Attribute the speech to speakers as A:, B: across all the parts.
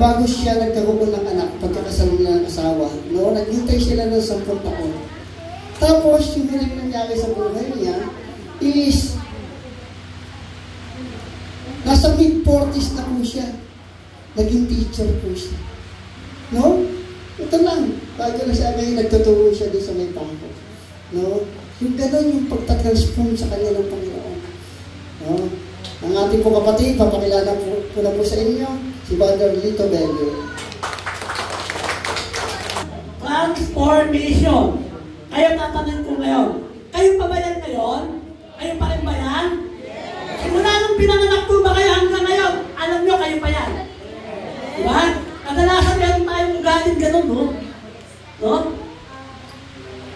A: bago siya nagkaroon ng anak, pagkakasal ng asawa, no? Naghintay sila ng 10 taon. Tapos, yung huling nangyari sa buhay niya is nasa mid-40s na po siya. Naging teacher po siya. No? Ito lang. Bago na siya ngayon, nagtuturo siya din sa may pangko. No? Yung gano'n yung pagtatransform sa kanya ng Panginoon. No? Ang ating po kapatid, papakilala ko na po sa inyo, si Brother Lito Bello.
B: Transformation. Kayo tatanong ko ngayon. Kayo pa ba yan ngayon? Kayo pa rin ba yan? Simula nung pinanganak po ba kayo hanggang ngayon? Alam nyo, kayo pa yan. Diba? Kadalasan meron tayong ugaling ganun, no? No?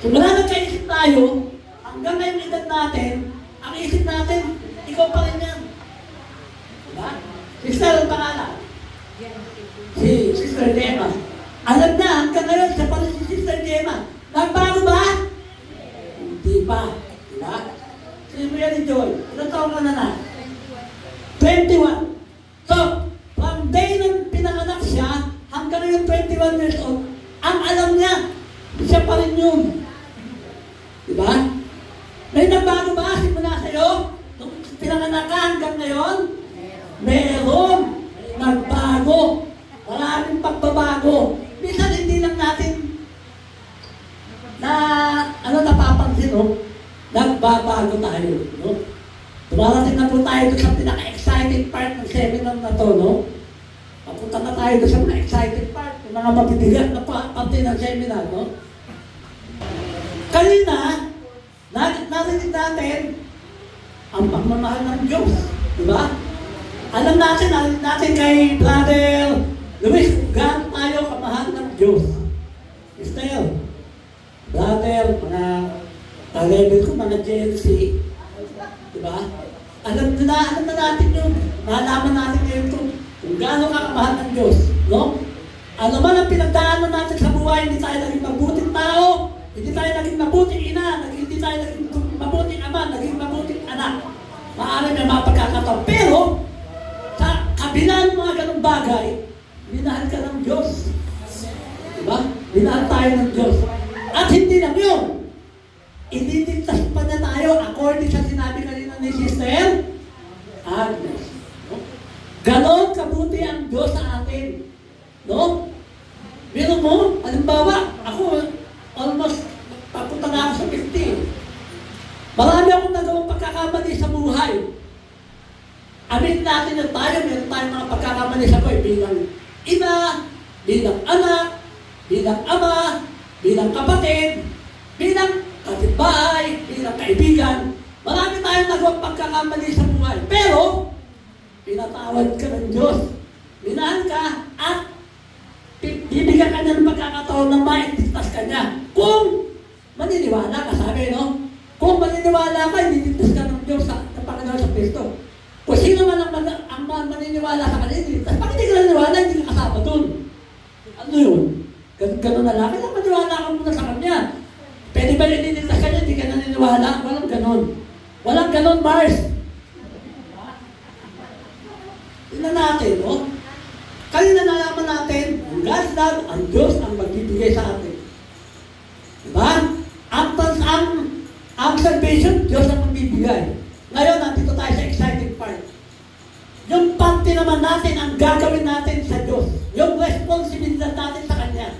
B: Simula nagkaisip tayo, hanggang ngayong edad natin, ang isip natin, ikaw pa rin yan. Diba? Sister, ang pangalan? Si Sister Gemma. Alam na, hanggang ngayon, siya pa rin si Sister Gemma. Nagbago ba? Hindi pa. Diba? Si Mary Joy, ilang taon ka na? 21. So, from day nang pinanganak siya, hanggang ngayon 21 years old, ang alam niya, siya pa rin yun. Diba? May nagbago ba simula sa'yo? Nung pinanganak ka hanggang ngayon? Meron. Nagbago. Maraming pagbabago. Minsan hindi lang natin napapansin, no? Nagbabago tayo, no? Tumarating na po tayo doon sa pinaka-exciting part ng seminar na to, no? Papunta na tayo doon sa mga exciting part, yung mga mabibigat na parte ng seminar, no? Kanina, narinig natin ang pagmamahal ng Diyos, di ba? Alam natin, narinig natin kay Brother Luis, gaano tayo kamahal ng Diyos. Mister, Brother, mga ka-level ko, mga JLC, diba? Alam na natin yun. Nalaman natin ngayon ito. Kung gaano kakamahal ng Diyos. No? Ano man ang pinagdaanan natin sa buhay, hindi tayo naging mabuting tao, hindi tayo naging mabuting ina, hindi tayo naging mabuting ama, naging mabuting anak. Maaari may mapagkakataon. Pero, sa kabila ng mga ganong bagay, minahal ka ng Diyos. Diba? Minahal tayo ng Diyos. At hindi lang yun. Iniligtas pa na tayo according sa sinabi kanina ni Sister Agnes. No? Ganon kabuti ang Diyos sa atin. No? Pero mo, halimbawa, ako almost papunta na ako sa 50. Marami akong nagawang pagkakamali sa buhay. Amin natin na tayo, meron tayong mga pagkakamali sa buhay bilang ina, bilang anak, bilang ama, bilang kapatid, bilang kapitbahay, bilang kaibigan. Marami tayong nagawang pagkakamali sa buhay. Pero, pinatawad ka ng Diyos. Minahal ka at bibigyan ka niya ng pagkakataon na mailigtas ka niya. Kung maniniwala ka, sabi, no? Kung maniniwala ka, iniligtas ka ng Diyos sa Panginoon sa Kristo. Kung sino man ang maniniwala sa kanila, iniligtas. Pag hindi ka naniniwala, hindi ka kasama dun. Ano yun? Ganun na lang. Kaya maniwala ka muna sa kanya. Pwede ba iniligtas ka niya, hindi ka naniniwala? Walang ganun. Walang ganun, Mars. Tingnan natin, no? Kanina nalaman natin, ang God's love, ang Diyos ang magbibigay sa atin. Diba? Ang salvation, Diyos ang magbibigay. Ngayon, nandito tayo sa exciting part. Yung parte naman natin, ang gagawin natin sa Diyos. Yung responsibilidad natin sa Kanya.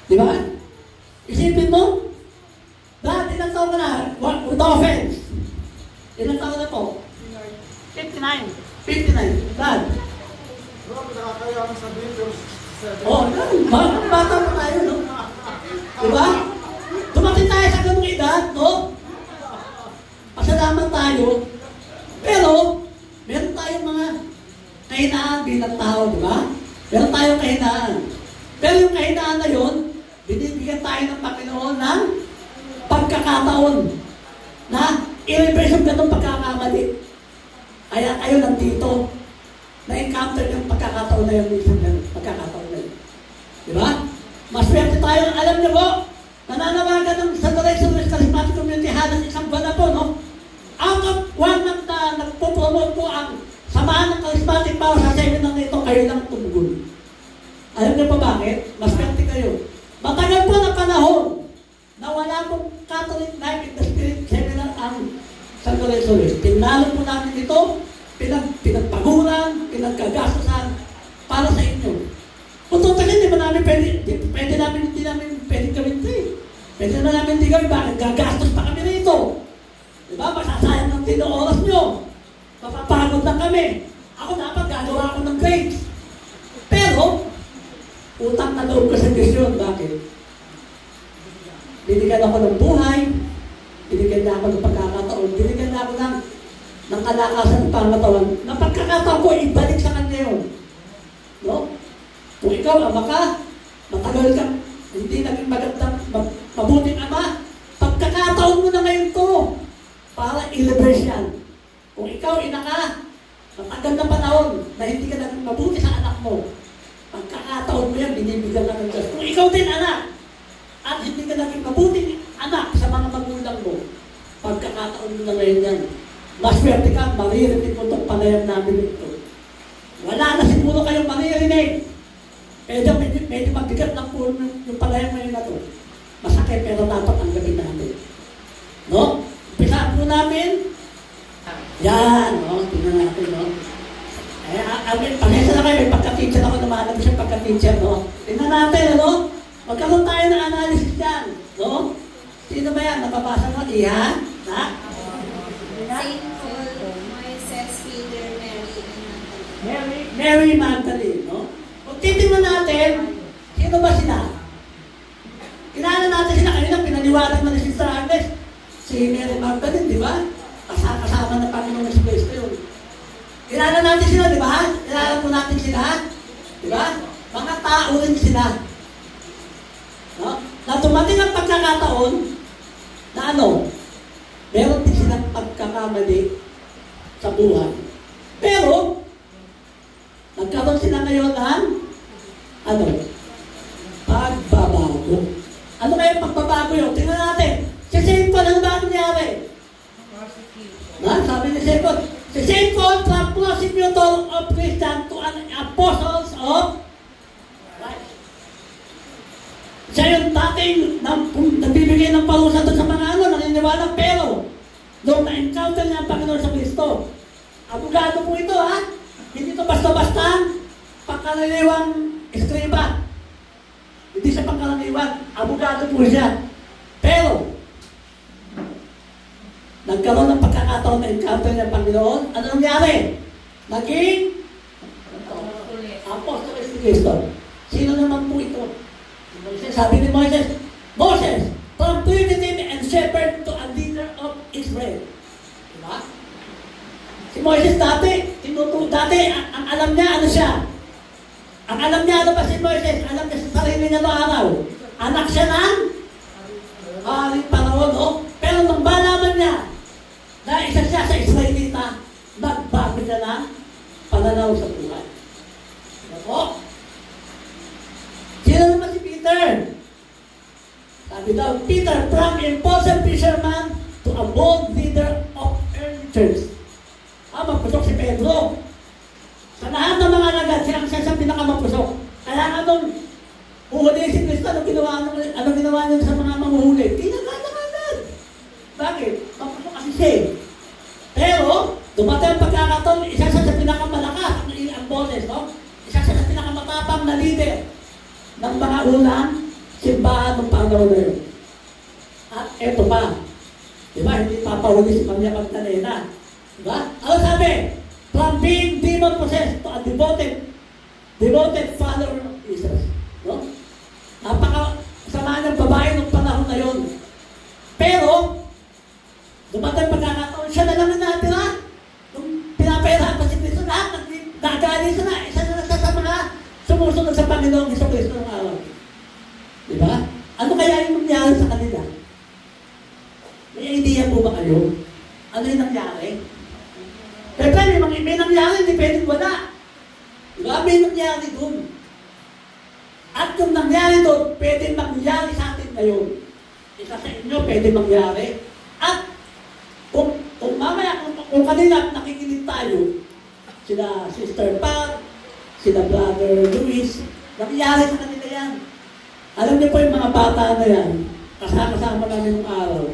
B: Diba? Isipin mo, Dad, ilang taon ka na? With offense. Ilang taon na po? 59. 59. Dad.
C: Bro, nakakaya ako sa videos.
B: Oh, bata pa tayo, no? Diba? Tumating tayo sa ganung edad, no? Pasalamat tayo. Pero, meron tayong mga kahinaan bilang tao, diba? Meron tayong kahinaan. Pero yung kahinaan na yun, binibigyan tayo ng Panginoon ng pagkakataon na i-reverse yung ganung pagkakamali. Kaya kayo nandito, na-encounter yung pagkakataon na yun, pagkakataon na yun. Diba? Maswerte tayo, alam niyo po, nananawagan ng sa Resurrection Charismatic Community halos isang buwan na po, no? Out of one month na nagpo-promote po ang samahan ng charismatic power sa seminar nito, kayo lang tumugol. Alam niyo pa bakit? Maswerte kayo. Matagal po na panahon na wala pong Catholic Life in the Spirit Seminar ang San Lorenzo. Pinalo po namin ito, pinagpaguran, pinagkagastusan para sa inyo. Kung tutalin, di ba namin pwede namin gawin ito eh. Pwede na namin hindi gawin, bakit gagastos pa kami rito? Di ba? Masasayang ng oras nyo. Mapapagod lang kami. Ako dapat gagawa ako ng grades. Pero, utang na loob ko sa Diyos yun. Bakit? Binigyan ako ng buhay, binigyan na ako ng pagkakataon, binigyan na ako ng kalakasan ng pangatawan. Na pagkakataon ko, ibalik sa kanya yun. No? Kung ikaw, ama ka, matagal ka, hindi naging magandang, mabuting ama, pagkakataon mo na ngayon to, para i-reverse yan. Kung ikaw, ina ka, matagal na panahon na hindi ka naging mabuti sa anak mo, pagkakataon mo yan, binibigyan ka ng Diyos. Kung ikaw din, anak, at hindi ka naging mabuting anak sa mga magulang mo, pagkakataon mo na ngayon yan, maswerte ka, maririnig mo itong panayam namin ito. Wala na siguro kayong maririnig. Medyo mabigat lang po yung panayam ngayon na ito. Masakit, pero dapat ang gawin natin. No? Umpisa po namin. Yan, no? Tingnan natin, no? Pag-isa na kayo, may pagka-teacher ako, namanap siya pagka-teacher, no? Tingnan natin, no? Magkaroon tayo ng analysis yan, no? Sino ba yan? Napapasa mo? Iyan? Ha?
D: Saint Paul, Moises, Peter,
B: Mary Magdalene, no? Kung titingnan natin, sino ba sila? Kilala natin sila, kanina pinaniwalag na ni Sister Agnes, si Mary Magdalene, di ba? Kasama ng Panginoon sa Kristo yun. Kilala natin sila, di ba? Kilala po natin sila, di ba? Mga tao rin sila. No? Na tumating ang pagkakataon na ano, meron din silang pagkakamali sa buhay. Pero, nagkaroon sila ngayon ng ano? Pagbabago. Ano kaya pagbabago yun? Tingnan natin. Si St. Paul, ano ba nangyari? Sabi ni St. Paul, si St. Paul, from prosecutor of Christian to an apostles of Christ. Siya yung dating nagbibigay ng parusa doon sa mga naniniwala, pero nung na-encounter niya ang Panginoon sa Kristo, abogado po ito, ha? Hindi ito basta-basta pangkaraniwang eskriba. Hindi siya pangkaraniwang, abogado po siya. Pero, nagkaroon ng pagkakataon na encounter niya ang Panginoon, ano nangyari? Naging Apostoles ni Kristo. Sino naman po ito? Sabi ni Moses, Moses, from fugitive and shepherd to a leader of Israel. Diba? Si Moses dati, ang alam niya, ano siya? Ang alam niya, ano ba si Moses? Alam niya sa sarili niya noong araw. Anak siya ng haring panahon, no? Pero nung malaman niya na isa siya sa Israelita, nagbago siya ng pananaw sa buhay. Ako? Sino naman si Peter? Sabi daw, Peter, from impulsive fisherman to a bold leader of early church. Mapusok si Pedro. Sa lahat ng mga alagad, siya sa pinakamapusok. Kaya nga nung uhuli si Kristo, ano ginawa niya sa mga mamuhuli? Tinagad. Bakit? Mapusok kasi siya. Pero, dumatay ang pagkakataon, isa siya sa pinakamalakas ang boses, no? Isa siya sa pinakamatapang na leader ng mga unang simbahan ng panahon na yun. At eto pa, di ba, hindi papahuli si Maria Magdalena. Diba? Ano sabi? From being demon-possessed to a devoted follower of Jesus. No? Napakasama ng babae ng panahon na yun. Pero, dumatang pagkakataon, siya na lang na natira. Nung pinapayarahan pa si Kristo, lahat nagaling siya na. Isa na sa mga sumusunod sa Panginoong Hesus Kristo ng araw. Diba? Ano kaya yung nangyari sa kanila? May idea po ba kayo? Ano yung nangyari? Siyempre, may nangyari, hindi pwedeng wala. Diba? May nangyari doon. At yung nangyari doon, pwedeng mangyari sa atin ngayon. Isa sa inyo, pwedeng mangyari. At kung mamaya, kung kanina nakikinig tayo, sila Sister Pat, sila Brother Luis, Nangyari sa kanila yan. Alam niyo po yung mga bata na yan, kasama namin ng araw.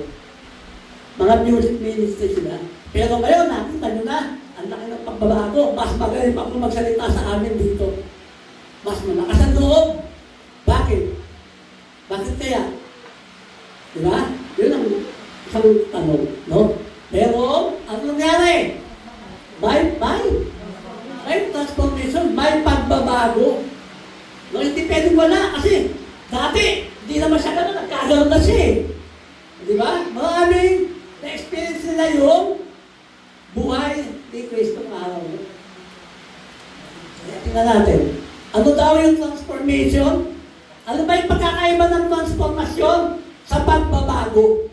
B: Mga music ministry sila. Pero ngayon, nakita nyo na, ang laki ng pagbabago. Mas magaling pa kung magsalita sa amin dito. Mas malakas ang loob. Bakit? Bakit kaya? Diba? Yun ang isang tanong, no? Pero, ano nangyari? May transformation, may pagbabago. No, hindi pwedeng wala kasi dati, hindi naman siya gano'n, nagkagaroon na siya eh. Di ba? Maraming na-experience nila yung buhay ni Kristo ng araw. Kaya tingnan natin. Ano daw yung transformation? Ano ba yung pagkakaiba ng transformasyon sa pagbabago?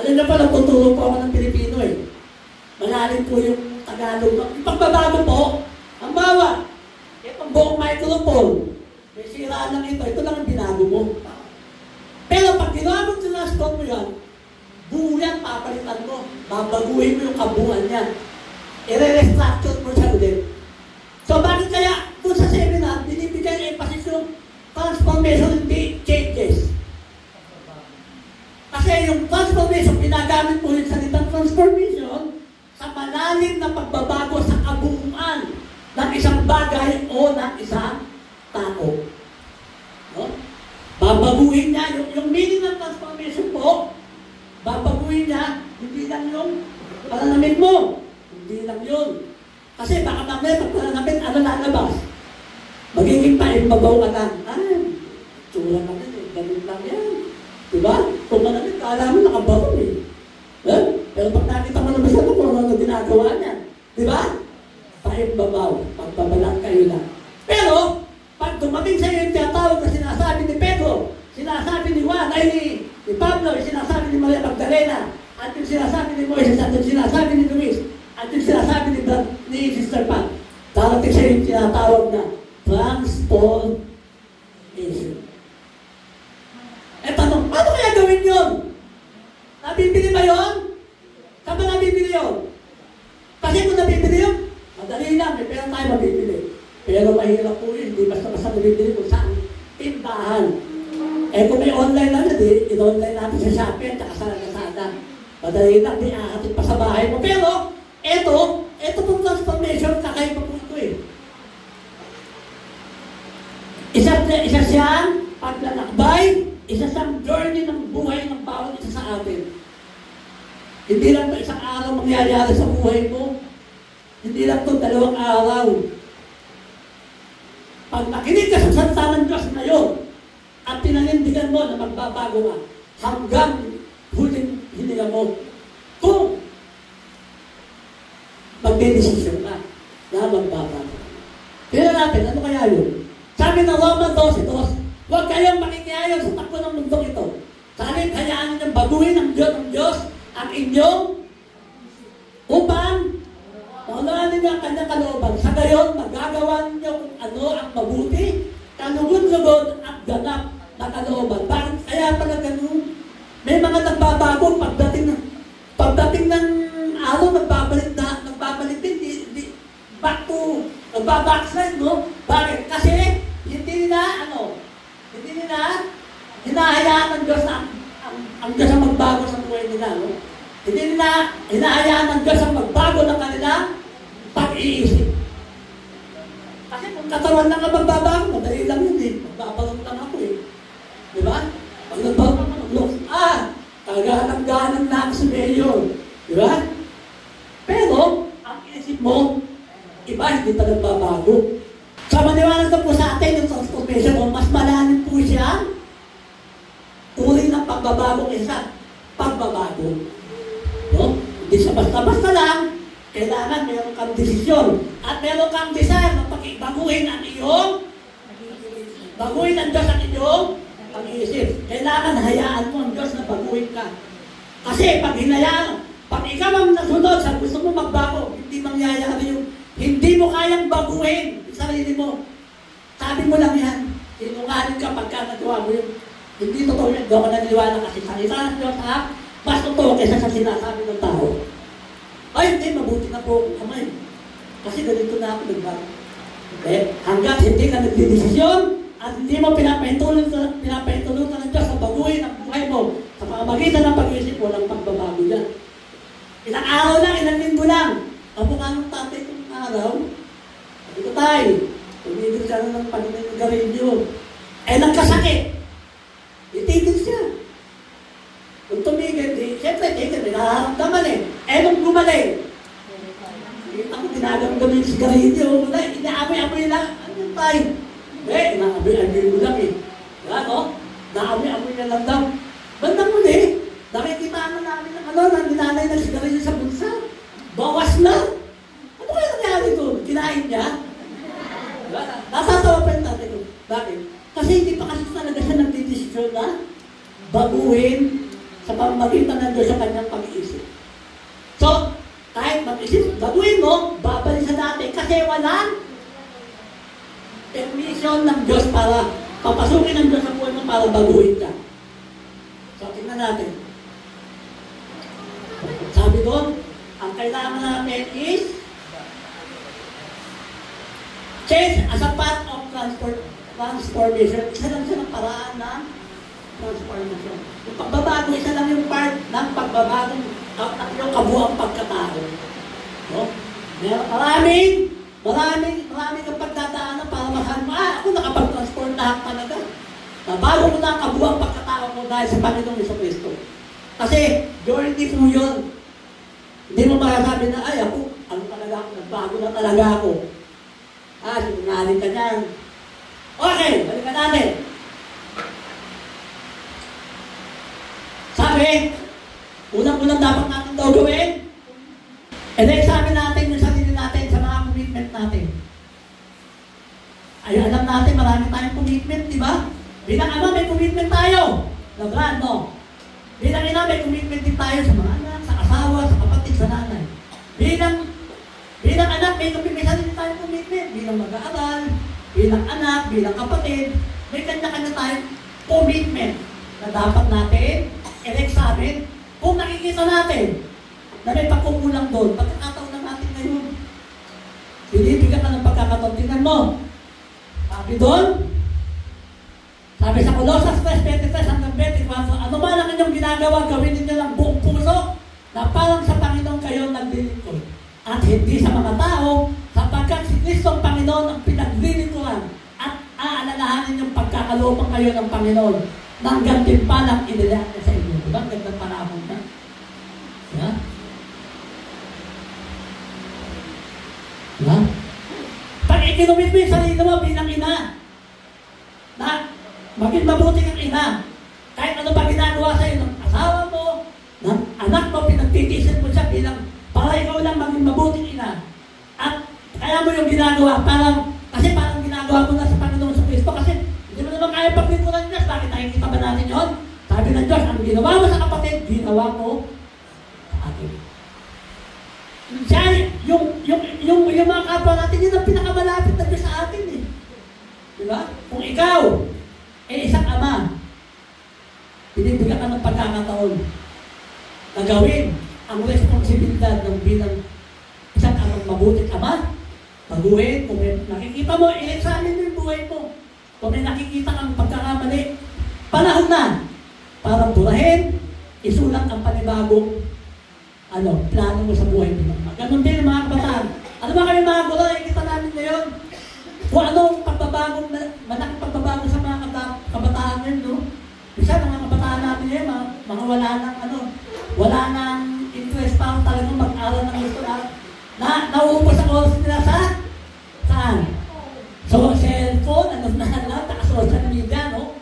B: Alam na pa, nagtuturo po ako ng Pilipino eh. Malalim po yung Tagalog. Yung pagbabago po, ang bawa, itong buong microphone, may sira lang ito lang ang binago mo. Pero pag ginawa mo tinaston mo yan, buo yan, papalitan mo, babaguhin mo yung kabuuan niya. I-restructure mo siya ulit. So bakit kaya, kung sa seminar, binibigyan emphasis yung transformation, hindi changes. Kasi yung transformation, pinagamit mo yung salitang transformation sa malalim na pagbabago sa kabuuan ng isang bagay o ng isang tao. No? Babaguhin niya, yung meaning ng transformation po, babaguhin niya, hindi lang yung pananamit mo. Hindi lang yun. Kasi baka mamaya pag pananamit, ano lalabas? Magiging paimbabaw ka lang. Ay, tsura naman eh, ganun lang yan. Diba? Kung manamit, kala mo nakabaw eh. Pero pag nakita mo naman siya, kung ano ginagawa niya. Diba? Paimbabaw, pagbabalang kayo lang. Pero, pag dumating sa iyo yung tinatawag na sinasabi ni Pedro, sinasabi ni Juan, ay ni Pablo, sinasabi ni Maria Magdalena, at yung sinasabi ni Moises, at yung sinasabi ni Luis, at yung sinasabi ni Sister Pat, darating sa iyo yung tinatawag na transformation. Eh, tanong, paano kaya gawin yun? Nabibili ba yun? Saan ba nabibili yun? Kasi kung nabibili yun, madali lang, may pera tayo mabibili. Pero mahirap po yun, hindi basta-basta nabibili kung saan tindahan. Eh kung may online lang yun, in-online natin sa Shopee at saka sa Lazada. Madali lang, di ahatid pa sa bahay mo. Pero, ito pong transformation, kakaiba po ito eh. Isa siyang paglalakbay, isa siyang journey ng buhay ng bawat isa sa atin. Hindi lang ito isang araw mangyayari sa buhay mo. Hindi lang ito 2 araw. Pag nakinig ka sa salita ng Diyos ngayon at pinanindigan mo na magbabago ka hanggang huling hininga mo, kung magdedesisyon ka na magbabago. Tingnan natin, ano kaya yun? Sabi ng Roman 12:2, huwag kayong makikiayon sa takbo ng mundong ito. Sabi, hayaan niyong baguhin ng Diyos ang inyong upang maunawaan ninyo ang kanyang kalooban. Sa gayon, magagawa ninyo kung ano ang mabuti, kalugod-lugod at ganap na kalooban. Bakit kaya pala ganun? May mga nagbabago pagdating ng araw, nagbabalik din, nagbabackslide, no? Bakit? Kasi, hindi nila hinahayaan ng Diyos na ang Diyos ang magbago sa buhay nila, no? Hindi nila hinahayaan ng Diyos ang magbago ng kanilang pag-iisip. Kasi kung katawan lang ang magbabago, madali lang yun eh. Magbabalong lang ako eh. Diba? Pag nagbago ka, mag-look, kagahanang-gahanang na ako sa mayor. Diba? Pero, ang isip mo, iba, hindi pa nagbabago. So, maniwanan na po sa atin yung transformation mo, mas malalim po siya, uri ng pagbabago kaysa pagbabago. No? Hindi siya basta-basta lang, kailangan meron kang desisyon at meron kang desire na baguhin ang iyong Diyos ang iyong pag-iisip. Kailangan hayaan mo ang Diyos na baguhin ka. Kasi pag ikaw ang nasunod sa gusto mo magbago, hindi mangyayari yung hindi mo kayang baguhin sa sarili mo. Sabi mo lang yan. Sinungaling ka pagka nagawa mo yun. Hindi totoo yan. Doon ka naniniwala kasi salita ng Diyos mas totoo kaysa sa sinasabi ng tao. Ay, hindi, mabuti na po kamay. Kasi ganito na ako nagbago. Hanggat hindi ka nagdidesisyon at hindi mo pinapahintulot ng Diyos na baguhin ang buhay mo sa pamamagitan ng pag-iisip, walang pagbabago yan. Ilang araw lang, ilang linggo lang. Ang mukha ng tatay kong araw, sabi ko, tay, tumigil ka na ng pag-garilyo. Nagkasakit. Itigil siya. Kung tumigil, siyempre, may nararamdaman nung gumaling, ako ginagamit yung sigarilyo. Inaamoy-amoy lang. Ano yung tayo? Inaamoy-amoy mo lang Diba, no? Naamoy-amoy na lang daw. Bandang muli, nakikita namin ng ninanay ng sigarilyo sa bulsa. Bawas lang. Ano kaya nangyari doon? Kinain niya? Diba? Nasatawa pa yung tatay ko. Bakit? Kasi hindi pa kasi talaga siya nagdidesisyon na baguhin sa pamamagitan ng Diyos sa kanyang pag-iisip. So, kahit mag-isip, baguhin mo, babalik sa dati kasi walang permission ng Diyos para papasukin ng Diyos sa buhay mo para baguhin ka. So, tingnan natin. Sabi doon, ang kailangan natin is change as a part of transformation. Isa lang siya ng paraan ng transformation. Yung pagbabago, isa lang yung part ng pagbabagong yung kabuang pagkatao. No? Maraming kang pagdadaanan para masahan mo, ako nakapag-transform lahat talaga. Bago ko na ang kabuang pagkatao ko dahil sa Panginoong Jesucristo. Kasi, journey po yun. Hindi mo marasabi na, ako, nagbago na talaga ako. Sinungaling ka niyan. Okay, balikan natin. Sabi, unang-unang dapat natin daw gawin, examine natin yung sarili natin sa mga commitment natin. Alam natin, marami tayong commitment, di ba? Bilang ama, may commitment tayo. Labrad, no? Bilang ina, may commitment din tayo sa mga anak, sa asawa, sa kapatid, sa nanay. Bilang anak, may sarili tayong commitment. Bilang mag-aaral, bilang anak, bilang kapatid, may kanya-kanya tayong commitment na dapat natin i-examine. Kung nakikita natin na may pagkukulang doon, pagkakataon na natin ngayon. Binibigyan ka ng pagkakataon. Tingnan mo. Sabi doon, sabi sa Colossus 3:23-24, ano man ang inyong ginagawa, gawin ninyo lang buong puso na parang sa Panginoon kayo naglilingkod. At hindi sa mga tao, sapagkat si Kristong Panginoon ang pinaglilingkuran at aalalahanin yung pagkakalooban kayo ng Panginoon nang gantimpalang inilahat niya sa inyo. Diba? Gandang panahon na. Yeah? Yeah? Pag ikinumit mo yung sarili mo bilang ina, na maging mabuti kang ina, kahit ano pa ginagawa sa'yo ng asawa mo, ng anak mo, pinagtitisin mo siya bilang para ikaw lang maging mabuting ina. At kaya mo yung ginagawa, parang ginagawa mo na sa Panginoon sa Kristo, kasi hindi mo naman kaya paglingkuran ng Diyos. Bakit nakikita ba natin yun? Sabi ng Diyos, ang ginawa mo sa kapatid, ginawa mo sa atin. Siya, yung mga kapwa natin, yun ang pinakamalapit na Diyos sa atin eh. Diba? Kung ikaw, isang ama, binibigyan ka ng pagkakataon na gawin ang responsibilidad ng bilang isang amang mabuting ama, baguhin, kung may nakikita mo, i-examine mo yung buhay mo. Kung may nakikita kang pagkakamali, panahon na para burahin, isulat ang panibagong plano mo sa buhay mo. Ganun din mga kabataan. Ano ba kami mga guro, nakikita namin ngayon? Kung anong pagbabagong, malaking pagbabago sa mga kabataan ngayon, no? Bisa mga kabataan natin ngayon, mga wala nang interest pa talagang mag-aral ng gusto na nauubos ang oras nila saan? So, cellphone, social media, no?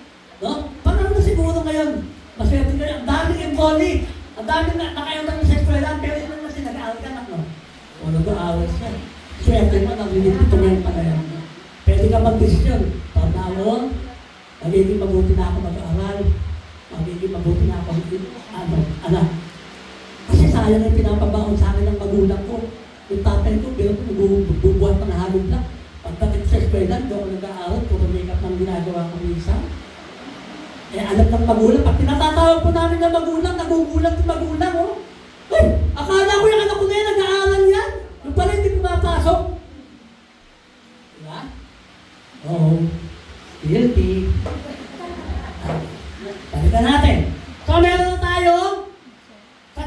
B: Paano na siguro ngayon? Maswerte kayo, ang daming emboli, ang daming nakayotang sa eskwela, pero ito naman sila, nag-aaral ka na, no? O, nag-aaral siya. Swerte mo, naglilipito ngayon pala yan. Pwede ka mag-desisyon. Pagkawon, magiging mabuti na ako mag-aaral, magiging mabuti na ako anak. Kasi sayang yung pinapabaon sa akin ng magulang ko. Yung tatay ko, pero magbubuhat ng halong lang. Pagdating sa eskwela, doon ako nag-aaral, puro make-up ng ginagawa ko minsan. Alam ng magulang, pag pinatatawag po namin ng magulang, nagugulang yung magulang, oh. Akala ko yung anak ko na yan, nag-aaral yan. Yung pala hindi pumapasok. Diba?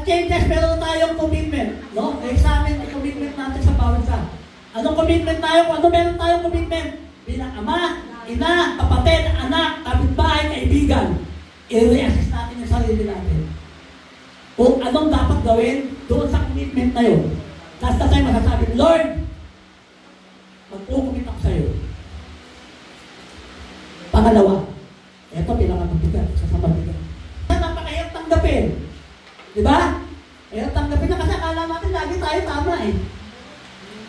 B: changes, meron tayong commitment. No? Sa amin, yung commitment natin sa bawat isa. Anong commitment tayo? Kung ano meron tayong commitment? Bilang ama, ina, kapatid, anak, kapitbahay, kaibigan. I-reassess natin yung sarili natin. Kung anong dapat gawin doon sa commitment na yun. Last na tayo masasabi, Lord, magpukumit ako sa'yo. Pangalawa, ito pinakamabigat, sa mabigat. Napakahirap tanggapin. Diba? Hirap tanggapin na kasi akala natin lagi tayo tama eh.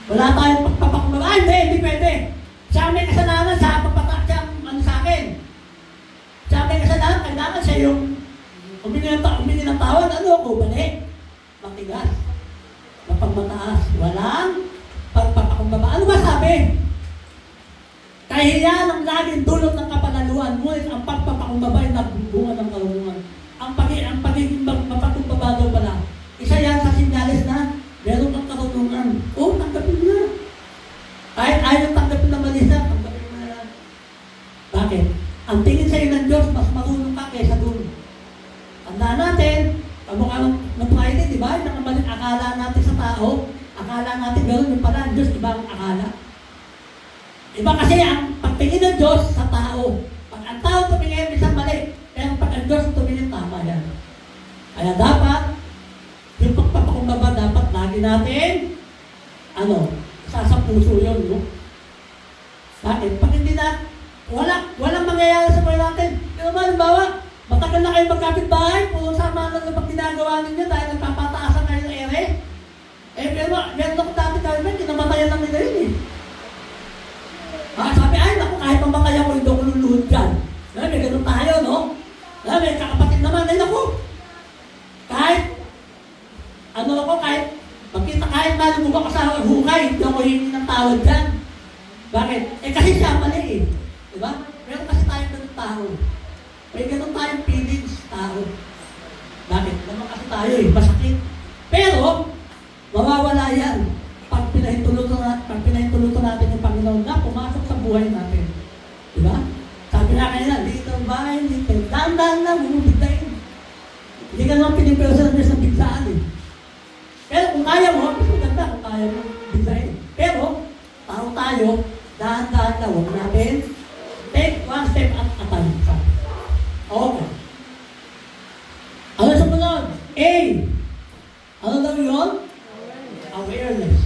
B: Wala tayong pagpapakumaba. Hindi pwede. Siya may kasalanan sa pagpapaksya sa akin. Siya may kasalanan, kailangan siya yung humingi ng tawad. Ano ako? Balik. Matigas. Mapagmataas. Walang pagpapakumbaba. Ano ba sabi? Kahiyan ang laging dulot ng kapanaluan. Ngunit ang pagpapakumbaba ay nagbunga ng karunungan. Ang pagiging mapagkumbaba daw pala. Isa yan sa sinyalis na meron kang karunungan. Oh, tanggapin na. Kahit ayaw tanggapin na mali siya, tanggapin mo na lang. Bakit? Ang tingin sa'yo ng Diyos, mas marunong ka kaysa doon. Tandaan natin, kamukha ng Friday, di ba? Yung mali akala natin sa tao, akala natin gano'n yung pala, ang Diyos, iba ang akala. Iba kasi ang pagtingin ng Diyos sa tao. Pag ang tao tumingin, isang mali. Pero pag ang Diyos tumingin, tama yan. Kaya dapat, yung pagpapakumbaba, dapat lagi natin, sa puso yun, no? Bakit? Pag hindi na, walang mangyayari sa buhay natin. Pero halimbawa, matagal na kayo magkapit-bahay, puro sama lang na pag ginagawa ninyo dahil nagpapataasan kayo ng ere. Pero meron ako dati kami, kinamatayan lang nila yun eh. Sabi, ay, naku, kahit mamatay ako, hindi ako luluhod dyan. May ganun tayo, no? May kakapatid naman, ay naku. Kahit magkita kahit malubog ako sa hukay, hindi ako hihingi ng tawad dyan. Bakit? Kasi siya mali eh. Diba? Meron kasi tayong ganun tao. May ganun tayong feelings, tao. Bakit? Naman kasi tayo eh, masakit. Pero, mawawala yan. Pag pinahintulutan natin yung Panginoon na pumasok sa buhay natin. Diba? Sabi na kanina, little by little, dahan-dahan lang, bumubiglayin. Hindi ka naman pinipirasa ng Diyos ng biglaan eh. Pero kung kaya mo, mas maganda kung kaya mo biglayin. Pero, tao tayo, dahan-dahan lang, huwag natin, take one step at a time. Okay. Ano sumunod? A. Ano daw yun? Awareness.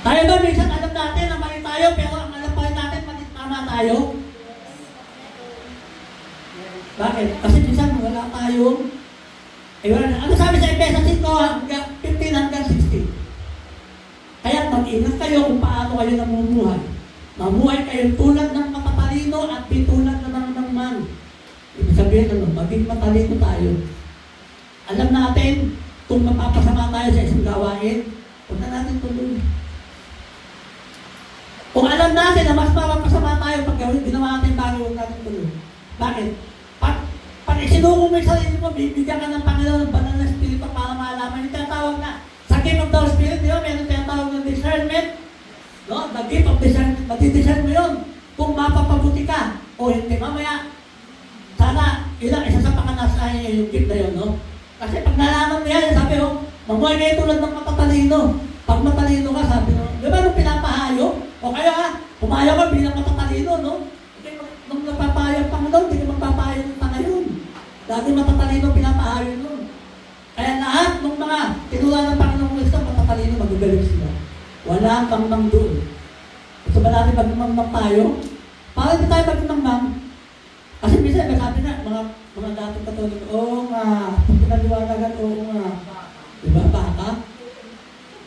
B: Tayo ba, minsan alam natin na mali tayo, pero ang alam pa rin natin, mali tama tayo. Bakit? Kasi minsan wala tayong awareness. Ano sabi sa Efesios 15 hanggang 16? Kaya mag-ingat kayo kung paano kayo namumuhay. Mamuhay kayo tulad ng matatalino at pitulad ng man. Ibig sabihin, maging matalino tayo. Alam natin, kung mapapasama tayo sa isang gawain, huwag na natin tuloy. Kung alam natin na mas mapapasama tayo pag ginawa natin bago, huwag natin tuloy. Bakit? Pag isinuko mo yung sarili mo, bibigyan ka ng Panginoon ng banal na Espiritu para malaman. Yung tinatawag na, sa gift of the Spirit, di ba? Meron tinatawag ng discernment. No? The gift of discernment, matidiscern mo yun. Kung mapapabuti ka, o hindi, mamaya, sana, isasapakan na sa yung gift na yun, no? Kasi pag nalaman mo yan, sabi ko, mamuhay kayo tulad ng matatalino. Pag matalino ka, sabi ko, di ba nung pinapahayo? O kaya, pumayo ka bilang matatalino, no? Kasi nung napapahayo pa mo doon, hindi ka magpapahayo ng tanga yun. Dati matatalino pinapahayo nun. Kaya lahat ng mga tinula ng Panginoong Kristo, matatalino, magagaling sila. Wala kang mang doon. Gusto ba natin magmamang tayo? Para hindi tayo magmamang. Kasi minsan, sabi na, mga dating katolik, oo nga, pag pinaliwanagan, oo nga. Diba, baka?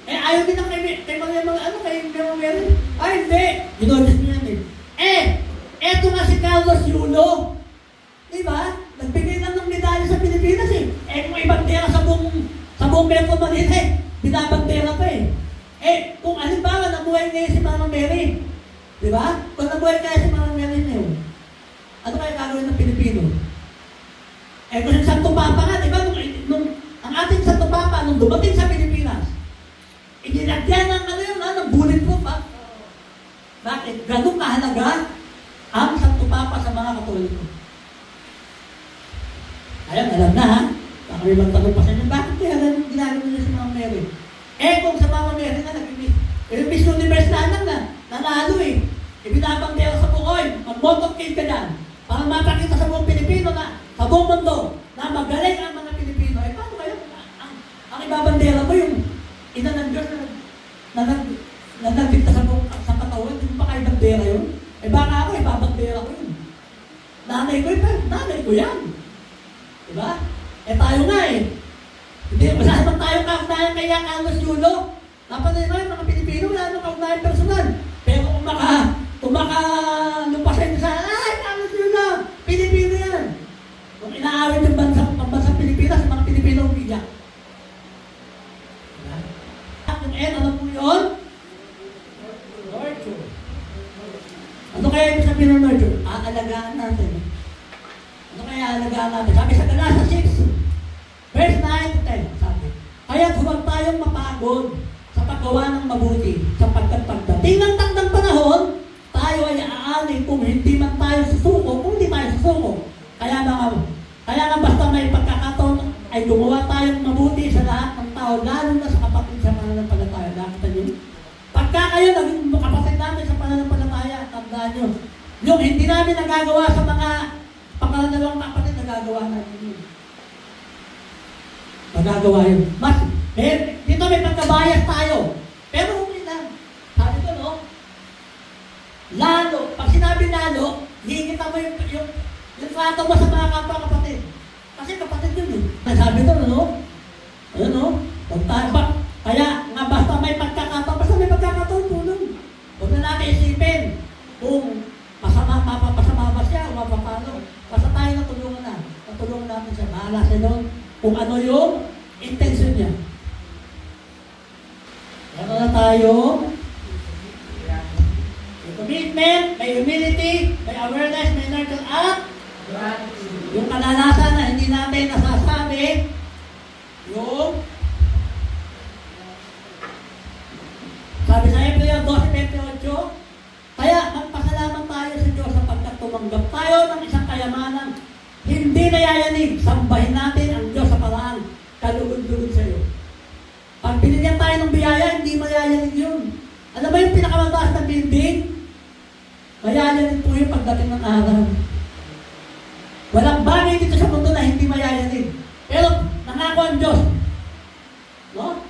B: Ayaw din ang kay mga Mary. Ay, hindi. Ginotis mo yan eh. Eto nga si Carlos Yulo. Diba? Nagbigay na ng medalya sa Pilipinas eh. Kung ibandera sa buong Metro Manila eh. Binabandera pa eh. Kung alimbawa, nabuhay ngayon si Mama Mary. Diba? Kung nabuhay kaya si Mama Mary ngayon, ano kaya gagawin ng Pilipino? Kung yung Santo Papa nga, diba? Ang ating Santo Papa, nung dumating sa Pilipinas, inilagyan ng bulletproof ha? Bakit? Ganun kahalaga ang Santo Papa sa mga Katoliko. Ayan, alam na ha? Baka may magtanong pa sa inyo, bakit kaya ganun? Eh kung sa Mama Mary na Miss Universe na nanalo eh. Ibinabangdera sa bukoy, mag-motorcade ka dyan. Para mapakita sa buong Pilipino na, sa buong mundo, na magaling ang mga Pilipino. Eh paano kayo? Ang ibabandera mo yung ina ng Diyos na nagdikta sa katawan, hindi mo pa kayo bandera yun. Eh baka ako, ibabandera ko yun. Nanay ko yan. Diba? Eh tayo nga eh. Hindi, wala naman tayo kaugnayan kaya Carlos Yulo. Napanay na yung mga Pilipino, wala naman kaugnayan personal. Pero kung lupasin sa, Carlos Yulo, Pilipino yan. Kung inaawit yung bansang Pilipinas, mga Pilipino umiyak. Yung ano po yun? Nurture. Ano kaya yung sabihin ng nurture? Aalagaan natin. Ano kaya aalagaan natin? Sabi sa Galasa 6, verse 9 to 10, sabi, kaya huwag tayong mapagod sa paggawa ng mabuti, sapagkat pagdating ng takdang panahon, tayo ay aanin kung hindi man tayo susuko, kung hindi tayo susuko. Kaya nga basta may pagkakataon ay gumawa tayong mabuti sa lahat ng tao, lalo na sa kapatid sa pananampalataya. Nakita niyo? Pagka kayo naging kapatid namin sa pananampalataya, tandaan nyo, yung hindi namin nagagawa sa mga pangalanawang kapatid, nagagawa namin yun. Magagawa yun. Dito may pagkabayas tayo. Pero hindi lang. Sabi ko, no? Lalo. Pag sinabi lalo, hihingita mo yung trato mo sa mga kapatid. Kasi kapatid yun eh. Sabi ko, no? Ano, no? Kaya nga basta may pagkakataon, tulong. Huwag na natin isipin kung masama ba siya o mapapalo. Basta tayo natulungan natin siya. Bahala siya doon kung ano yung intention niya. Ano na tayo? May commitment, may humility, may awareness, may nurture at yung kadalasan na hindi natin nasasabi, yung sabi sa Hebreo 12:28, kaya magpasalamat tayo sa Diyos sapagkat tumanggap tayo ng isang kayamanan hindi nayayanig. Sambahin natin ang Diyos sa paraan kalugod-lugod sa iyo. Pag binigyan tayo ng biyaya, hindi mayayanig yun. Alam mo yung pinakamataas na building? Mayayanig po yung pagdating ng araw. Walang bagay dito sa mundo na hindi mayayanig. Pero nangako ang Diyos. No?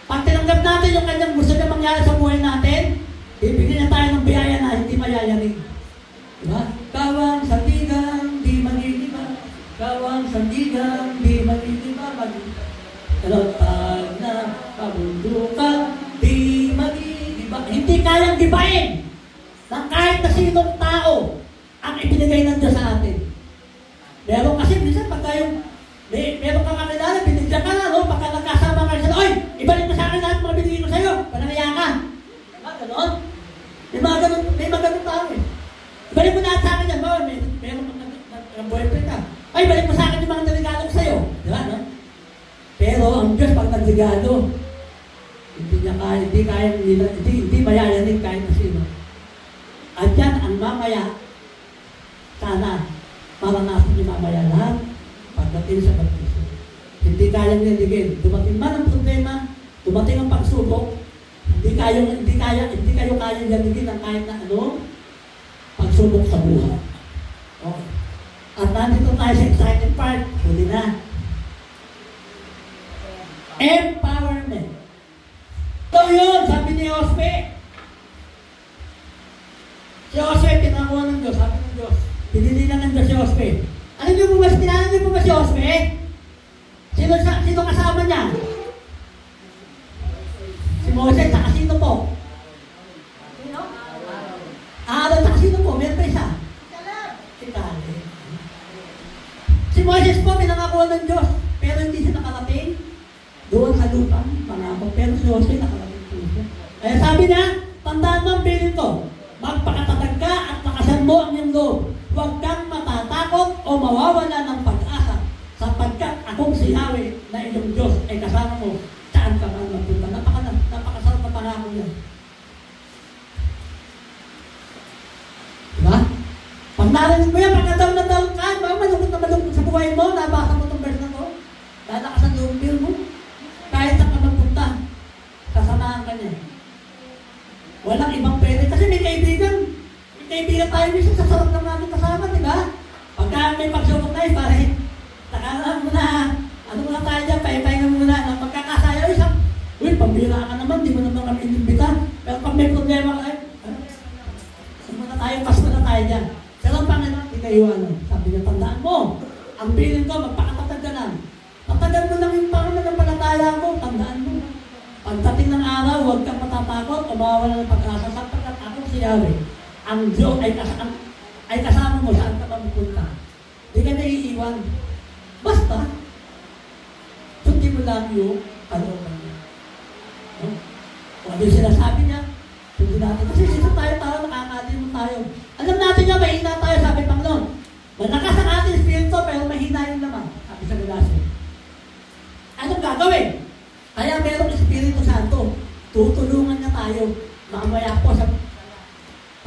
B: Pag tinanggap natin yung kanyang gusto niya mangyari sa buhay natin, bibigyan niya tayo ng biyaya na hindi mayayanig. Diba? Kawang sandigan, di magiging Kawang sandigan, di magdidiba, kalotag na kabundukan, di magdidiba. Hindi kayang dibain ng kahit na sinong tao ang ibinigay ng Diyos sa atin. Meron kasi minsan pagka yung meron kang kakilala, binigyan ka na, no? Pagka nagkasama ka sa oy, ibalik mo sa akin lahat mga binigay ko sa'yo, panangaya ka. Diba, gano'n? May mga ganun tao eh. Ibalik mo lahat sa akin yan, meron kang boyfriend ka. Ay, balik mo sa akin yung mga naligado ko sa'yo. Diba, no? Pero ang Diyos pag nagligado, hindi mayayanig kahit na sino. At yan ang mamaya, sana, maranasan yung mamaya lahat pagdating sa baptismo. Hindi kayang niligin. Dumating man ang problema, dumating ang pagsubok, hindi kayo kayang niligin ang kahit na pagsubok sa buhay. Okay. At nandito tayo sa exciting part. Huli na. Empowerment. Ito yun, sabi ni Josue. Si Josue, pinakuha ng Diyos. Sabi ng Diyos, pinilinan ng Diyos si Josue. Kilala niyo po ba si Josue? Sino kasama niya? Si Moses, saka sino po? Aaron, saka sino po? Meron pa isa? Si Caleb. Si Moses po, pinangakuha ng Diyos, pero hindi siya nakarating doon sa lupa, pangako. Pero si Josue, nakarating po siya. Kaya sabi niya, tandaan mo ang bilin ko, magpakatatag ka at lakasan mo ang iyong loob. Huwag kang matatakot o mawawala ng pag-asa, sapagkat akong si Yahweh na iyong Diyos ay kasama mo saan ka man magpunta. Napakasarap na pangako yan. Diba? Pag narinig mo yan, pag na down ka, malungkot na malungkot sa buhay mo, nabasa mo itong verse na to, lalakas ang loob mo. Kahit saan ka magpunta, Walang ibang pwede. Kasi may kaibigan. May kaibigan tayo minsan sa sarap lang natin kasama, di ba? Pagka may pagsubok tayo, pare, takalaan muna, ano muna tayo dyan, pahipahinga muna, ng pagkakasayaw, isang, uy, pambira ka naman, di mo naman kami inimbita. Pero pag may problema ka, muna tayo, pas muna tayo dyan. Pero ang Panginoon, hindi kayo ano, sabi niya, tandaan mo, ang bilin ko, magpakatatag ka na. Tatagan mo lang yung pananampalataya mo, tandaan mo. Pagdating ng araw, huwag kang matatakot o mawawala ng pag-asa sapagkat ako si Yahweh. Ang Diyos ay kasama mo saan ka mapupunta. Hindi ka naiiwan. Basta, sundin mo lang yung kalooban niya. No? Kung ano yung sinasabi niya, sundin natin. Kasi isa tayo, nakakadin mo tayo. Alam natin niya, mahina tayo, sabi Panginoon. Malakas ang ating espiritu, pero mahina yung naman. Sabi sa Galacia. Anong gagawin? Kaya merong Espiritu Santo. Tutulungan niya tayo. Mamaya po sa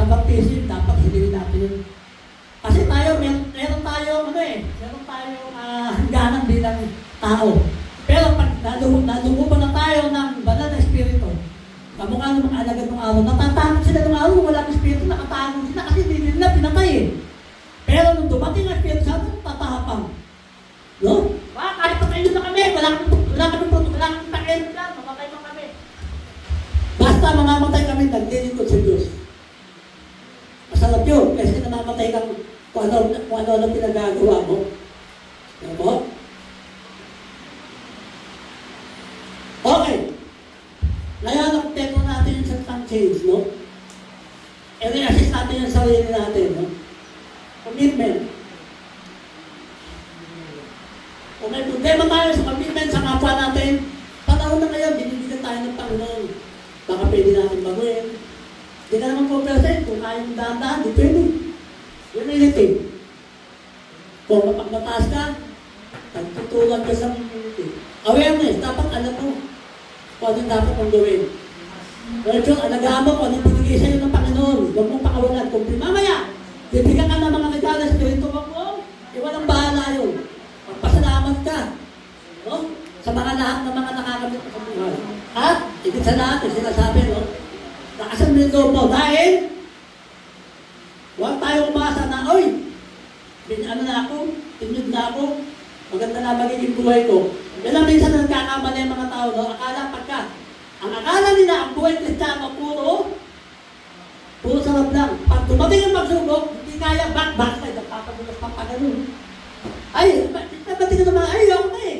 B: baptism, dapat hindi natin yun. Kasi tayo, meron tayo hangganan bilang tao. Pero pag nalumupan na tayo ng banal na Espiritu, kamukha ng mga alagad ng araw, natatakot sila ng araw, wala ng Espiritu, nakatago sila kasi hindi nila pinatay eh. Pero nung dumating ang Espiritu Santo, tatahapang. No? Kahit patayin na kami, wala kami pakialam dyan, mamatay pa kami. Basta mamamatay kami, naglilingkod sa Diyos. Masarap yun, kasi namamatay kang kung ano pinagagawa mo. Diba? Okay. Ngayon, nakutekno natin yung salitang change, no? I-reassist natin yung sarili natin, no? Commitment. Kung may problema tayo sa commitment sa kapwa natin, panahon na ngayon, binibigyan tayo ng Panginoon. Baka pwede natin baguhin. Hindi ka naman po-present. Kung kaya mong dahan-dahan, di pwede. Humility. Kung mapagmataas ka, nagtutulan ka sa humility. Awareness. Dapat alam mo kung anong dapat mong gawin. Virtual, alagaan mo kung anong binigay sa'yo ng Panginoon. Huwag mong pakawalan. Kung mamaya, bibigyan ka ng mga regalo sa Espiritu mo, walang bahala yun. Magpasalamat ka. No? Sa mga lahat ng mga nakakamit sa buhay. At, ibig sa lahat, sinasabi, no? Nakasan mo yung loob mo. Dahil, huwag tayo umasa na, oy, ano na ako, tinyod na ako, maganda na magiging buhay ko. Yan ang minsan na nagkakamali ang mga tao, no? Ang akala nila, ang buhay Kristiyano, puro sarap lang. Pag dumating ang magsubok, hindi kaya back-back, nagpapagulas pa pa ganun. Ay, ba't ka naman? Ay, ako na eh.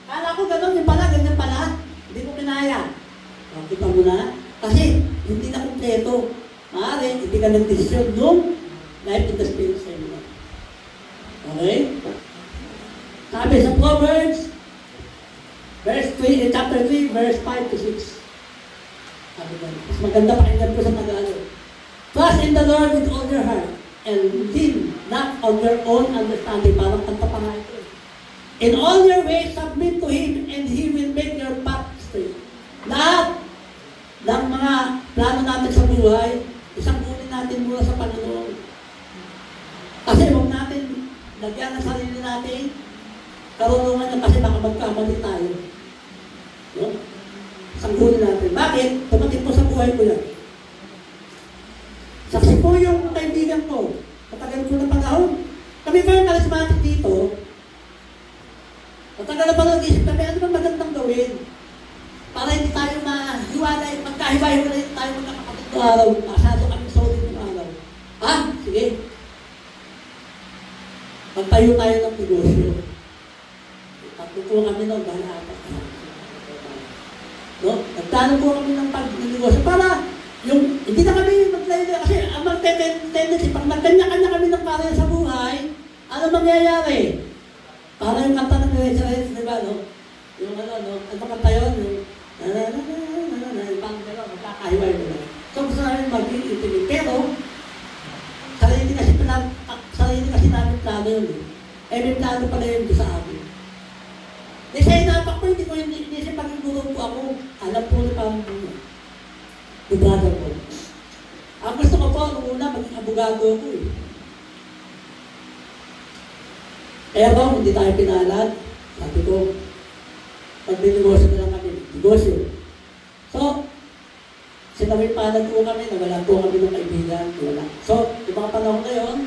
B: Kala ko gano'n, yung pala, ganyan pala. Hindi ko kinaya. Kita mo na. Kasi, hindi na kumpleto. Maaari, hindi ka nag-desisyon nung life in the Spirit seminar. Okay? Sabi sa Proverbs, chapter 3, verse 5 to 6. Sabi ko, mas maganda pakinggan ko sa Tagalog. Trust in the Lord with all your heart and lean not on your own understanding. Parang kanta pa nga ito. In all your ways, submit to Him and He will make your path straight. Lahat ng mga plano natin sa buhay, isanggunin natin mula sa Panginoon. Kasi huwag natin lagyan ng sarili natin karunungan niya kasi baka magkamali tayo. No? Sanggunin natin. Bakit? Tumating po sa buhay ko yan. Saksi po yung kaibigan ko. Matagal ko na panahon. Kami pa yung charismatic dito. Matagal na pa nag-isip kami, ano ba magandang gawin? Para hindi tayo mahiwalay, magkahiwa-hiwalay tayo magkakapatid ng araw. Masyado kami solid ng araw. Sige. Magtayo tayo ng negosyo. Tatlo po kami ng balapat. No? Nagtano po kami ng pag-negosyo para yung, hindi na kami maglayo kasi ang mag-tendency, pag nagkanya-kanya kami ng parang sa buhay, ano mangyayari? Para yung kanta ng Resurrection, di ba, no? Yung ano kanta yun? Yung pang gano'n, magkakahiway mo na. So, gusto namin mag-iintimate. Pero, sarili kasi namin plano yun. May plano pala yun sa amin. Di sa inapak ko, hindi siya pag-iguro po ako. Alam po na parang po. Di brother po. Ang gusto ko po, nung una, maging abogado ako eh. Pero, hindi tayo pinalad. Sabi ko, pag-negosyo na lang kami. Negosyo. So, si sinaway palad po kami, nawala po kami ng kaibigan, wala. So, yung mga panahon na yun,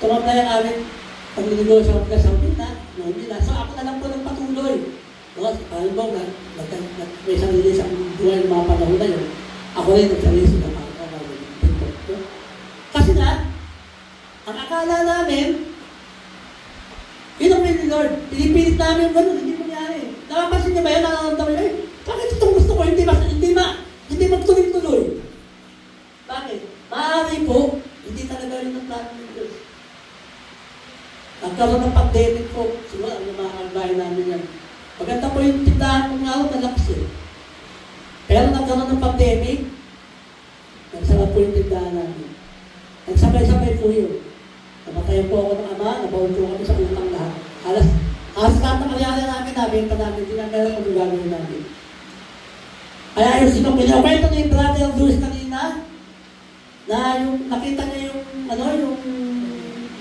B: tumamlay ang aming pag-negosyo ang kasampin na, nila. So, ako na lang po nagpatuloy. No? Parang mo, may sarili sa buhay ng mga panahon na yun. Ako rin nagsarili sila para no? Kasi nga, ang akala namin, pinapin ni Lord, pinipilit namin yung gano'n, hindi mangyari. Nakapansin niya ba yan? Nakakamdaman niya, bakit itong gusto ko, hindi magtuloy-tuloy. Bakit? Maaari po, hindi talaga rin ang plano ng Diyos. Nagkaroon ng pandemic po, siguro ang mga kagbayan namin yan. Maganda po yung tindahan kong araw, malakas eh. Pero nagkaroon ng pandemic, nagsara po yung tindahan namin. Nagsabay-sabay po yun. Namatayan po ako ng ama, nabawal po kami sa utang lahat. Alas lahat ng karyari namin, nabenta namin, hindi na meron kung gagawin namin. Kaya yung pinakwento ni Brother Luis kanina, na yung nakita niya yung, yung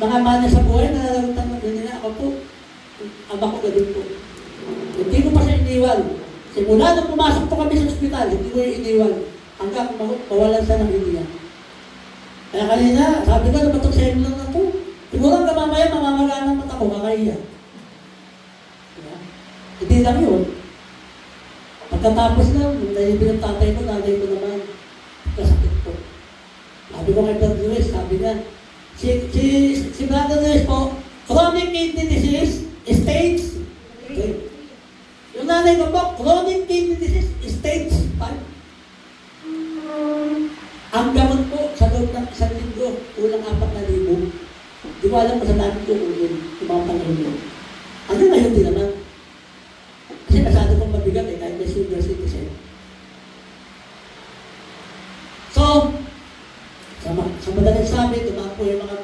B: mga manya sa buhay, nalalagutan na ganyan ako po, ama ko gano'n po. Hindi ko pa siya iniwan. Simula nung pumasok po kami sa ospital, hindi ko yung iniwan. Hanggang mawalan siya ng iniwan. Kaya kanina, sabi ko, nabatok sa inyo lang na po. Siguro hanggang mamaya, mamamagaan ng mata ko, kakaiya. Diba? Hindi lang yun. Pagkatapos na, nalibin ng tatay ko, nanay ko naman, kasakit po. Sabi ko kay Brother Luis, sabi niya, si Brother Luis po, chronic kidney disease, stage, okay. Yung nanay ko po, chronic kidney disease, stage 5. Ang gamot po, sa loob ng isang linggo, kulang 4,000. Di ko alam kung saan namin ko ulin, yung mga panahon yun. Hanggang ngayon din naman. Kasi masyado kong mabigat eh, kahit may senior citizen. So, sa madaling sabi, dumaan po yung mga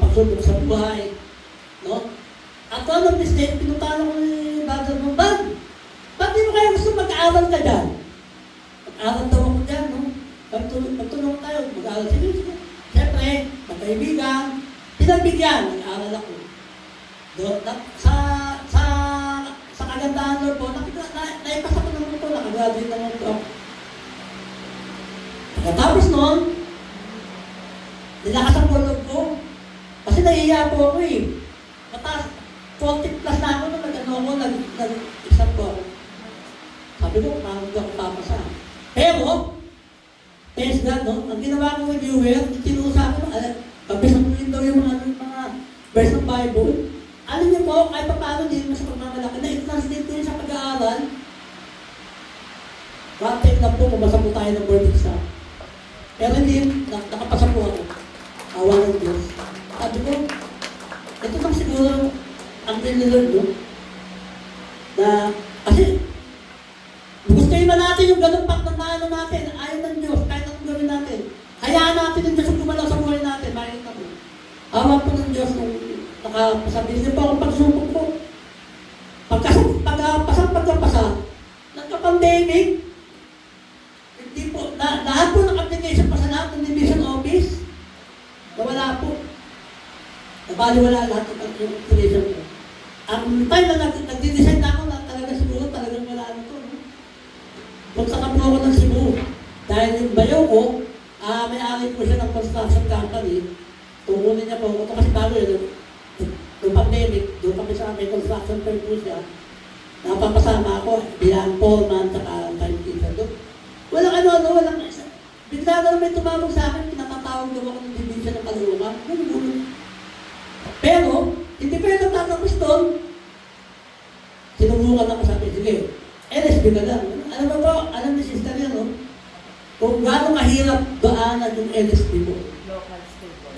B: pagsubok sa buhay. No? At one of this day, pinutalo ko ni Brother Bombad. Ba't di mo kaya gusto mag-aaral ka dyan? Mag-aaral daw ako dyan, no? Magtulong tayo, mag-aaral. Sige. Siyempre, magkaibigan, pinagbigyan, mag-aaral ako. Sa kagandahan Lord po, naipasa ko naman po, nakagraduate naman po ako. Pagkatapos noon, nilakas ang kulog ko. Kasi nahihiya po ako eh. Mataas, 40 plus na ako nung nag-exam po ako. Sabi ko, hindi ako papasa. Pero, thanks God, no? Ang ginawa ko reviewer, tinusa ko, pabisa ko rin daw yung mga verse ng Bible. Alam niyo po, kahit pa paano din sa pagmamalaki, na-translate ko yun sa pag-aaral. One time lang po, pumasa po tayo ng board exam. Pero hindi, nakapasa po ako. Awa ng Diyos. Sabi ko, ito lang siguro ang Lord, no? Na, kasi, gustuin na natin yung ganun pagmamahalo natin. Ayaw ng Diyos, kahit anong gawin natin. Hayaan natin yung Diyos yung gumalaw sa buhay natin. Makikita mo. Awa po ng Diyos nung nakapasabi niyo po akong pagsubok po. Pagkapasa, nagka-pandemic, hindi po, lahat po ng application pa sa lahat ng division office, nawala po. Nabaliwala lahat ng application po. Ang time na nag-design na ako, talaga siguro, talagang wala na to. Punta ka po ako ng Cebu. Dahil yung bayo ko, may-ari po siya ng construction company. Tungunin niya po ako. Kasi bago yun, yung pandemic, doon kami sa may construction firm po siya. Napapasama ako, bilang foreman, saka timekeeper doon. Walang isa. Bigla na may tumawag sa akin, pinatatawag daw ako ng division ng Kaloocan. Pero, hindi pa yung natatapos doon. Sinubukan ako sabi, sige, LSB ka lang. Alam mo po, alam ni sister yan, no? Kung gano'ng mahirap daanan yung LSB mo.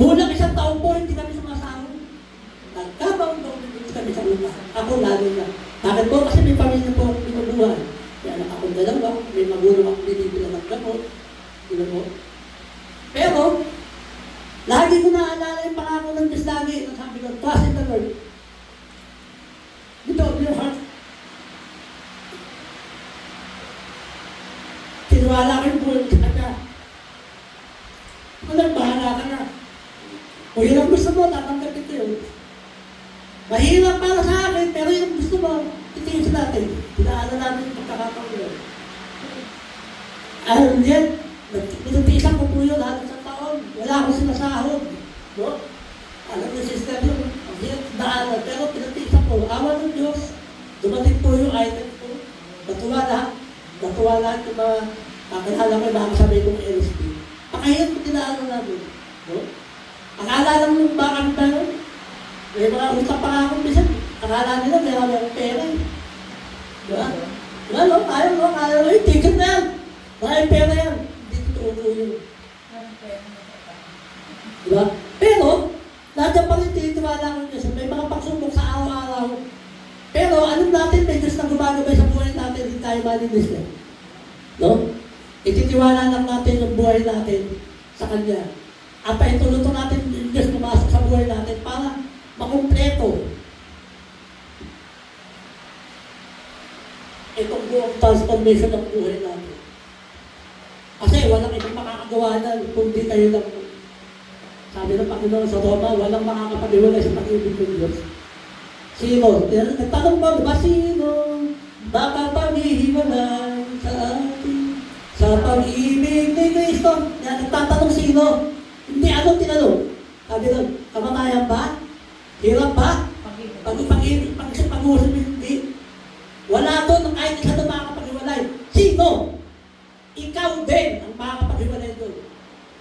B: Bulang isang taon po, hindi kami sumasahod. Nagkabaon-baon din kami sa upa. Ako lalo na. Bakit po? Kasi may pamilya po akong pinubuhan. Kaya anak akong dalawa, may magulang akong binibila ng gamot. Pero, lagi ko naaalala yung pangako ng Diyos lagi. Sabi ko, trust in the Lord. With all your heart. Tinuwala ko yung buhay ka na. Walang bahala ka na. Kung yun ang gusto mo, tatanggapin ko yun. Mahirap para sa akin, pero yung gusto mo, titingin sa natin. Tinaanan natin yung pagkakataon yun. And yet, Pinatiisan ko po yun lahat sa taon. Wala akong sinasahod. No? Alam niyo, sister yun, ang hirap daanan. Pero pinatiisan ko, awa ng Diyos. Dumating po yung item ko. Natuwa lahat. Natuwa lahat yung mga kakilala ko yung mga kasabay kong LSP. Pakahirap ko tinaanan namin. No? Akala lang nung baka kami tayo. May mga utang pa nga akong bisan. Akala nila may akong pera. Diba? Diba, no? Ayaw, no? Ayaw, no? Ticket na yan. Maraming pera yan. Hindi totoo po yun. Diba? Pero, nandiyan pa rin tinitiwala ko Diyos. May mga pagsubok sa araw-araw. Pero, alam natin, may Diyos na gumagabay sa buhay natin. Hindi tayo malinis na. No? Ititiwala lang natin yung buhay natin sa Kanya. At paituluto natin yung Diyos pumasok sa buhay natin para makumpleto itong buong transformation ng buhay natin. Kasi walang ibang makakagawa na kundi kayo lang. Sabi ng Panginoon sa Roma, walang makakapag-iwalay sa pag-ibig ng Diyos. Sino? Nagtanong ba, diba sino makapag-iwalay sa atin sa pag-ibig ni Kristo? Nagtatanong sino? Hindi ano tinanong. Sabi nun, kamatayan ba? Hirap ba? Pag-ibig, pag-uusap hindi. Wala doon kahit isa doon makakapag-iwalay. Sino? Ikaw din ang makakapag-iwalay doon.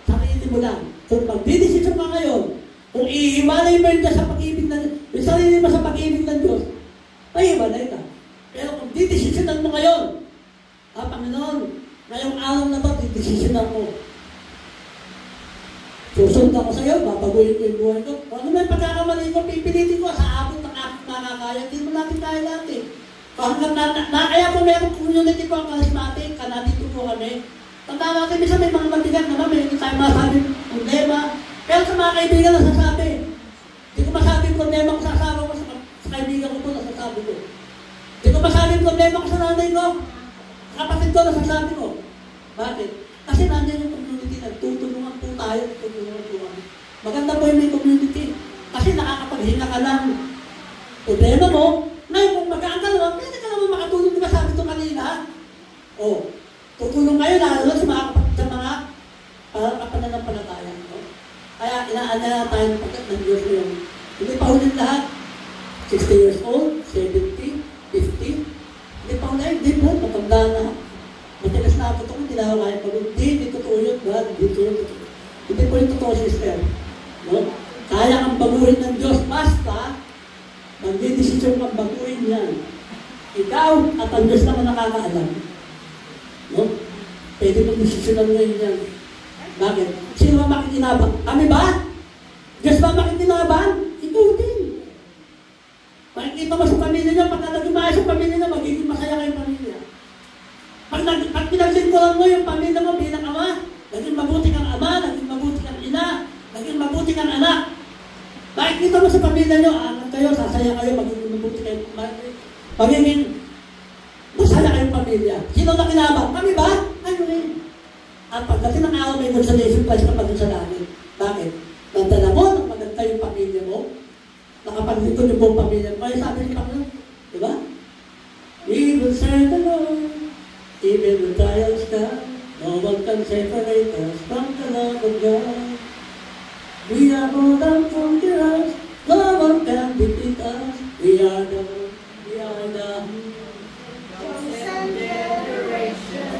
B: Sarili mo lang. Kung magdidesisyon ka ngayon, kung iiwalay mo yun sa pag-ibig ng yung sarili mo sa pag-ibig ng Diyos, ay iwalay ka. Pero kung didesisyonan mo ngayon, Panginoon, ngayong araw na ito, didesisyonan ko. Susunod ako sa iyo, babaguhin ko yung buhay ko. Kung ano may pagkakamali ko, pipilitin ko sa abot ng aking makakaya. Hindi mo natin kaya natin. Hanggang kaya po meron community po ang charismatic, nandito po kami. Tanda natin, minsan may mga mabigat naman, may hindi tayo masabing problema. Pero sa mga kaibigan nasasabi, hindi ko masabing problema ko sa asawa ko, sa kaibigan ko po nasasabi ko. Hindi ko masabing problema ko sa nanay ko, sa kapatid ko nasasabi ko. Bakit? Kasi nandiyan yung community, nagtutulungan po tayo, nagtutulungan po kami. Maganda po yung may community. Kasi nakakapaghinga ka lang. Problema mo, ngayon kung magkaan ka naman, pwede ka naman makatulong, di ba sabi ito kanina? O, tutulong kayo lalo sa mga kapananampalataya. No? Kaya inaanya tayo ng pagkat ng Diyos yung hindi pa ulit lahat. 60 years old, 70, 50. Hindi pa ulit, hindi po, matanda na. Matigas na ako ito kung hindi na ako kaya pag hindi totoo yun, ba? Hindi po yung totoo system. No? Kaya ang baguhin ng Diyos, basta magdidesisyon kang baguhin yan. Ikaw at ang Diyos naman nakakaalam. No? Pwede mong desisyonan ngayon yan. Bakit? Sino ba makikinabang? Kami ba? Diyos ba makikinabang? Ikaw din. Makikita mo sa pamilya niya, pag nagumaya sa pamilya niya, magiging masaya kayong pamilya. Pag pinaglingkuran mo yung pamilya mo bilang ama, naging mabuti kang ama, naging mabuti kang ina, naging mabuti kang anak. Makikita mo sa pamilya niyo, kayo, sasaya kayo, magiging mabuti kayo, magiging masaya kayong pamilya. Sino na kinabang? Kami ba? Kayo rin. At pagdating ng araw, may consolation prize ka pa dun sa langit. Bakit? Nandala mo, nang maganda yung pamilya mo, nakapaglikod yung buong pamilya mo. Kaya sabi ni Panginoon, di ba? We will serve the Lord, even the trials come. No one can separate us from the love of God. We are more than conquerors. No one can defeat us. We are the chosen generation.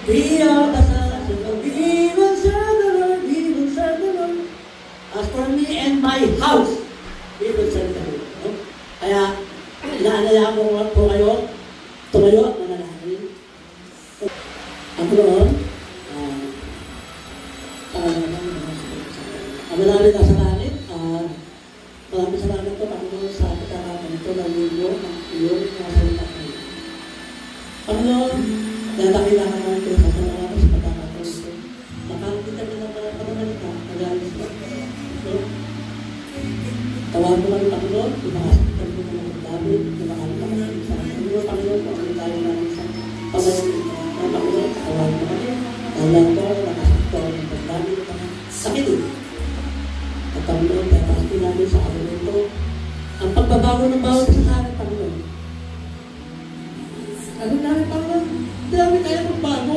B: We are the sons of God. We will serve the Lord. We will serve the Lord. As for me and my house, we will serve the Lord. No? Kaya, inaanaya ko po kayo, tumayo at manalangin. Ako noon, marami na sa langit. Maraming salamat po, Panginoon, sa pagkakataon ito ng linggo ng iyong masalita ko. Panginoon, nadakilangan namin kayo sa salamat sa pagkakataon ito. Nakakita kami ng mga panamalita, nagalis na. Tawag mo kami, Panginoon, ipakasitan mo ng mga David, ipakalitan kami sa Panginoon, Panginoon, kung tayo namin sa pamalit ng Panginoon, tawag mo kami. Tawag mo, nakasitan ng mga David, sakit eh. At Panginoon, pagkakastin namin sa araw nito, ang pagbabago ng bawat isa sa akin, Panginoon. Ano namin, Panginoon? Hindi namin kaya magbago.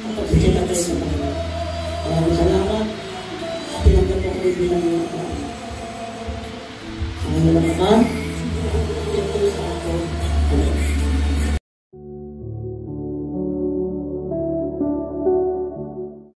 B: Kapag-sikita tayo sa Panginoon. Maraming salamat. Tinanggap ako bilang ang ano naman.